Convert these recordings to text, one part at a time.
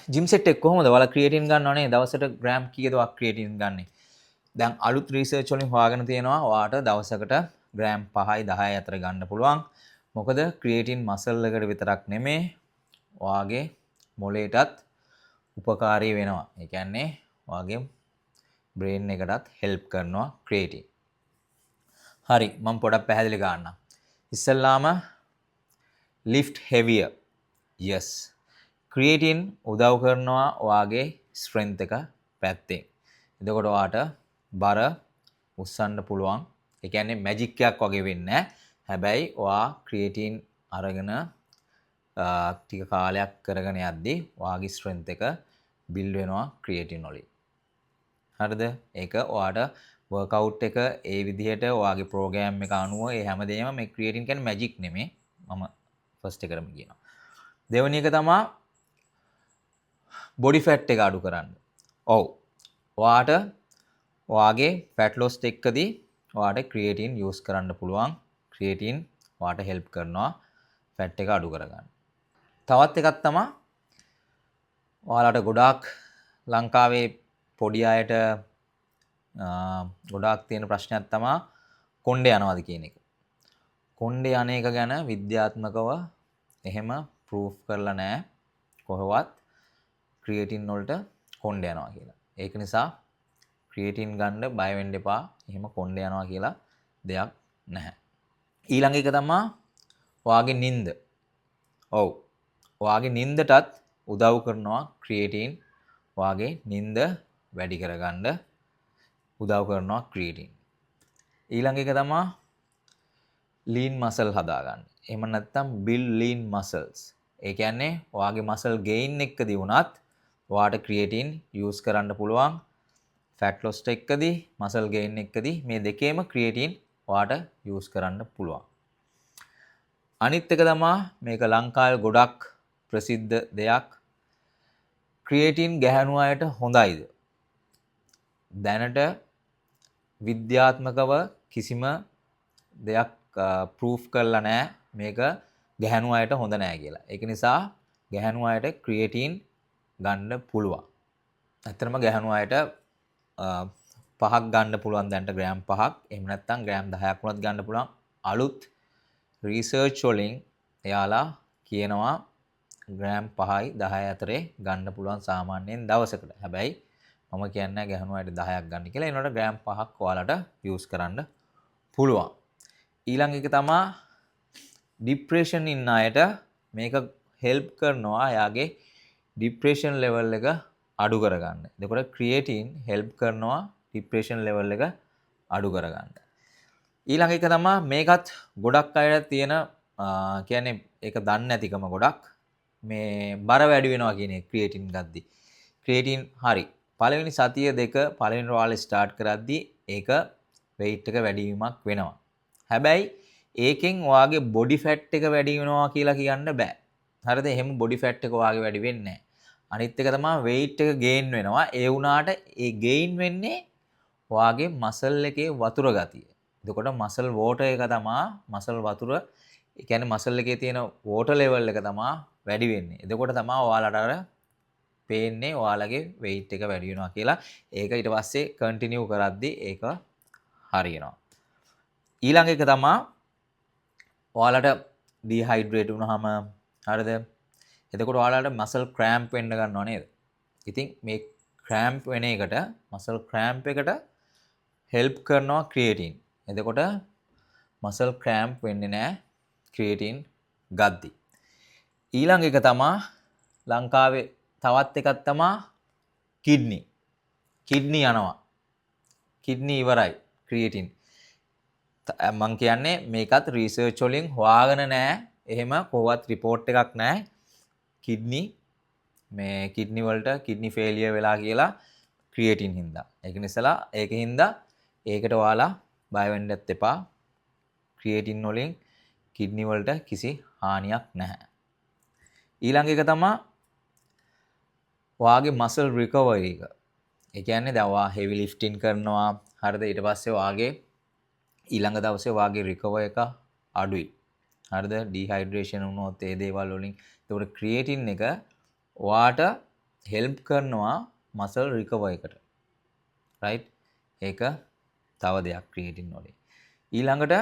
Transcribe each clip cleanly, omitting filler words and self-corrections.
Gym set එක කොහොමද? ඔයාලා ක්‍රියේටින් ගන්නවනේ දවසට ග්‍රෑම් කීයද ඔයා ක්‍රියේටින් ගන්නෙ? දැන් අලුත් රිසර්ච් වලින් හොයාගෙන තියෙනවා ඔයාට දවසකට ග්‍රෑම් 5යි 10යි අතර ගන්න පුළුවන්. මොකද ක්‍රියේටින් මසල් එකට විතරක් නෙමේ ඔයාගේ මොළේටත් උපකාරී වෙනවා. ඒ කියන්නේ ඔයාගේ බ්‍රේන් එකටත් හෙල්ප් කරනවා ක්‍රියේටින්. හරි මම පොඩක් පැහැදිලි කරන්නම්. ඉස්සෙල්ලාම lift heavier. yes. ක්‍රියේටින් උදව් කරනවා ඔයාගේ ස්ට්‍රෙන්ත් එක පැත්තෙන්. එතකොට ඔයාට බර උස්සන්න පුළුවන්. ඒ කියන්නේ මැජික් එකක් වගේ වෙන්නේ නැහැ. හැබැයි ඔයා ක්‍රියේටින් අරගෙන ටික කාලයක් කරගෙන යද්දී ඔයාගේ ස්ට්‍රෙන්ත් එක බිල්ඩ් වෙනවා ක්‍රියේටින් වලින්. හරිද? ඒක ඔයාට වර්කවුට් එක ඒ විදිහට ඔයාගේ ප්‍රෝග්‍රෑම් එක අනුව ඒ හැමදේම මේ ක්‍රියේටින් කියන්නේ මැජික් නෙමෙයි. මම ෆස්ට් එකටම කියනවා. දෙවෙනි එක තමයි බොඩි ෆැට් එක අඩු කරන්න. ඔව්. ඔයාට ඔයාගේ ෆැට් ලොස් එක්කදී ඔයාට ක්‍රියේටින් යූස් කරන්න පුළුවන්. ක්‍රියේටින් ඔයාට හෙල්ප් කරනවා ෆැට් එක අඩු කරගන්න. තවත් එකක් තමයි ඔයාලට ගොඩාක් ලංකාවේ පොඩි අයට ගොඩාක් තියෙන ප්‍රශ්නයක් තමයි කොණ්ඩේ යනවාද කියන එක. කොණ්ඩේ යන එක ගැන විද්‍යාත්මකව එහෙම ප්‍රූෆ් කරලා නැහැ කොහොවත් ක්‍රියේටින් වලට කොණ්ඩේ යනවා කියලා. ඒක නිසා ක්‍රියේටින් ගන්න බය වෙන්න එපා. එහෙම කොණ්ඩේ යනවා කියලා දෙයක් නැහැ. ඊළඟ එක තමයි ඔයාගේ නිින්ද. ඔව්. ඔයාගේ නිින්දටත් උදව් කරනවා ක්‍රියේටින්. ඔයාගේ නිින්ද වැඩි කරගන්න උදව් කරනවා ක්‍රියේටින්. ඊළඟ එක තමයි ලීන් මසල් හදාගන්න. එහෙම නැත්නම් build lean muscles. ඒ කියන්නේ ඔයාගේ මසල් ගේයින් එකදී වුණත් ඔයාට ක්‍රියේටින් යූස් කරන්න පුළුවන්. ෆැට් ලොස් එකදී මසල් ගේයින් එකදී මේ දෙකේම ක්‍රියේටින් ඔයාට යූස් කරන්න පුළුවන්. අනිත් එක තමයි මේක ලංකාවේ ගොඩක් ප්‍රසිද්ධ දෙයක්. ක්‍රියේටින් ගැහැණු අයට හොඳයිද? දැනට විද්‍යාත්මකව කිසිම දෙයක් ප්‍රූෆ් කරලා නැහැ මේක ගැහැණු අයට හොඳ නැහැ කියලා. ඒක නිසා ගැහැණු අයට ක්‍රියේටින් ගන්න පුළුවන්. ඇත්තටම ගැහැණු අයට 5ක් ගන්න පුළුවන් දැන්ට ග්‍රෑම් 5ක්. එහෙම නැත්නම් ග්‍රෑම් 10ක් වුණත් ගන්න පුළුවන්. අලුත් රිසර්ච් වලින් එයාලා කියනවා ග්‍රෑම් 5යි 10යි අතරේ ගන්න පුළුවන් සාමාන්‍යයෙන් දවසකට. හැබැයි මම කියන්නේ ගැහණු අයට 10ක් ගන්න කියලා. ඒනොට ග්‍රෑම් 5ක් ඔයාලට යූස් කරන්න පුළුවන්. ඊළඟ එක තමයි ડિප්‍රෙෂන් ඉන්න අයට මේක හෙල්ප් කරනවා එයාගේ ડિප්‍රෙෂන් ලෙවල් එක අඩු කරගන්න. එතකොට ක්‍රියේටින් හෙල්ප් කරනවා ડિප්‍රෙෂන් ලෙවල් එක අඩු කරගන්න. ඊළඟ එක තමයි මේකත් ගොඩක් අයට තියෙන කියන්නේ ඒක දන්නේ නැතිකම ගොඩක් මේ බර වැඩි වෙනවා කියන එක ක්‍රියේටින් ගද්දි. ක්‍රියේටින් හරි. පළවෙනි සතිය දෙක පළවෙනි රෝල් ස්ටාර්ට් කරද්දි ඒක weight එක වැඩි වීමක් වෙනවා. හැබැයි ඒකෙන් ඔයාගේ බොඩි ෆැට් එක වැඩි වෙනවා කියලා කියන්න බෑ. හරිද? එහෙම බොඩි ෆැට් එක ඔයාගේ වැඩි වෙන්නේ නැහැ. අනිත් එක තමයි weight එක gain වෙනවා. ඒ වුණාට ඒ gain වෙන්නේ ඔයාගේ මසල් එකේ වතුර ගතිය. එතකොට මසල් වෝටර් එක තමයි මසල් වතුර ඒ කියන්නේ මසල් එකේ තියෙන වෝටර් ලෙවල් එක තමයි වැඩි වෙන්නේ. එතකොට තමයි ඔයාලට අර පේන්නේ ඔයාලගේ weight එක වැඩි වෙනවා කියලා. ඒක ඊට පස්සේ කන්ටිනියු කරද්දි ඒක හරියනවා. ඊළඟ එක තමයි ඔයාලට ඩිහයිඩ්‍රේට් වුණාම හරිද? එතකොට ඔයාලට මසල් ක්‍රෑම්ප් වෙන්න ගන්නව නේද? ඉතින් මේ ක්‍රෑම්ප් වෙන එකට මසල් ක්‍රෑම්ප් එකට හෙල්ප් කරනවා ක්‍රියේටින්. එතකොට මසල් ක්‍රෑම්ප් වෙන්නේ නැහැ ක්‍රියේටින් ගද්දි. ඊළඟ එක තමයි ලංකාවේ තවත් එකක් තමයි කිඩ්නි. කිඩ්නි යනවා. කිඩ්නි ඉවරයි ක්‍රියේටින්. මම කියන්නේ මේකත් රිසර්ච් වලින් හොයාගෙන නැහැ. එහෙම කොහොවත් රිපෝට් එකක් නැහැ. කිඩ්නි මේ කිඩ්නි වලට කිඩ්නි ෆේලියර් වෙලා කියලා ක්‍රියේටින් හින්දා. ඒක නිසාලා ඒකින්ද ඒකට ඔයාලා බය වෙන්නත් එපා. ක්‍රියේටින් වලින් කිඩ්නි වලට කිසි හානියක් නැහැ. ඊළඟ එක තමයි ඔයාගේ මසල් රිකවරි එක. ඒ කියන්නේ දැන් ඔයා හෙවි ලිෆ්ටින් කරනවා. හරිද? ඊට පස්සේ ඔයාගේ ඊළඟ දවසේ ඔයාගේ රිකවර් එක අඩුයි. හරිද? ඩිහයිඩ්‍රේෂන් වුණොත් ඒ දේවල් වලින්. ඒකට ක්‍රියේටින් එක ඔයාට හෙල්ප් කරනවා මසල් රිකවර් එකට. රයිට්? ඒක තව දෙයක් ක්‍රියේටින් වලින්. ඊළඟට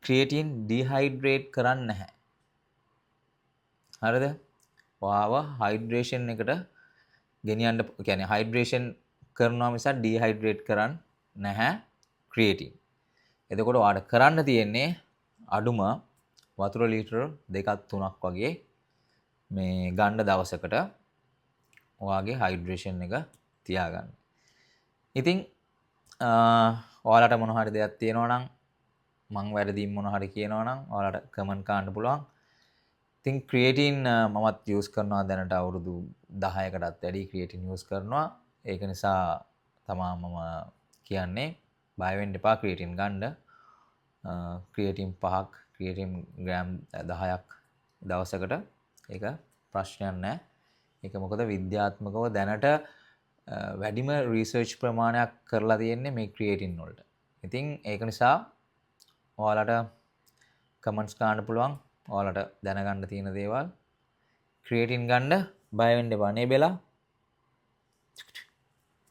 ක්‍රියේටින් ඩිහයිඩ්‍රේට් කරන්නේ නැහැ. හරිද? ඔයාව හයිඩ්‍රේෂන් එකට ගෙනියන්න කියන්නේ හයිඩ්‍රේෂන් කරනවා මිසක් ඩිහයිඩ්‍රේට් කරන්නේ නැහැ ක්‍රියේටින්. එතකොට ඔයාලට කරන්න තියෙන්නේ අඩුම වතුර ලීටර 2ක් 3ක් වගේ මේ ගන්න දවසකට ඔයාගේ හයිඩ්‍රේෂන් එක තියාගන්න. ඉතින් ඔයාලට මොන හරි දෙයක් තියෙනවා නම් මං වැරදීම් මොන හරි කියනවා නම් ඔයාලට කමෙන්ට් කරන්න පුළුවන්. ඉතින් ක්‍රියේටින් මමත් යූස් කරනවා දැනට අවුරුදු 10කටත් වැඩි ක්‍රියේටින් යූස් කරනවා. ඒක නිසා තමා මම කියන්නේ බය වෙන්න එපා ක්‍රියේටින් ගන්න. ක්‍රියේටින් 5ක් ක්‍රියේටින් ග්‍රෑම් 10ක් දවසකට ඒක ප්‍රශ්නයක් නැහැ. ඒක මොකද විද්‍යාත්මකව දැනට වැඩිම රිසර්ච් ප්‍රමාණයක් කරලා තියෙන්නේ මේ ක්‍රියේටින් වලට. ඉතින් ඒක නිසා ඔයාලට කමෙන්ට්ස් ගන්න පුළුවන්. ඔයාලට දැනගන්න තියෙන දේවල් ක්‍රියේටින් ගන්න බය වෙන්න එපා නේ බෙලා.